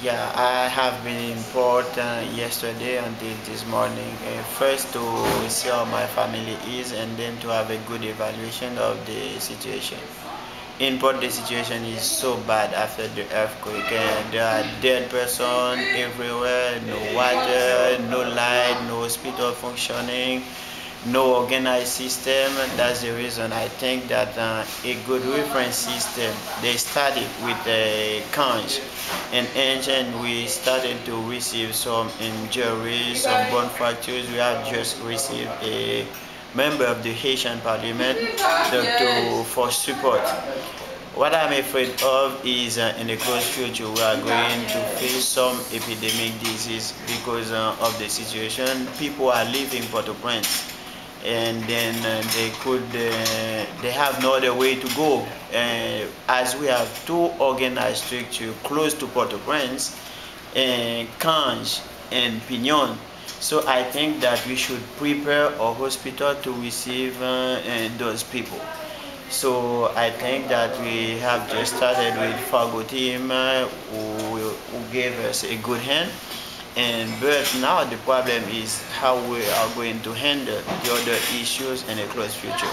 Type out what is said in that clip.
Yeah, I have been in port yesterday until this morning. First to see how my family is and then to have a good evaluation of the situation. In port, the situation is so bad after the earthquake. There are dead persons everywhere, no water, no light, no hospital functioning, no organized system. That's the reason I think that a good reference system, they started with a conch and engine. We started to receive some injuries, some bone fractures. We have just received a member of the Haitian parliament for support. What I'm afraid of is in the close future we are going to face some epidemic disease because of the situation. People are leaving Port-au-Prince and then they have no other way to go. As we have two organized structures close to Port-au-Prince, Cange and Pignon. So I think that we should prepare our hospital to receive those people. So I think that we have just started with Fargo team who gave us a good hand. But now the problem is how we are going to handle the other issues in the close future.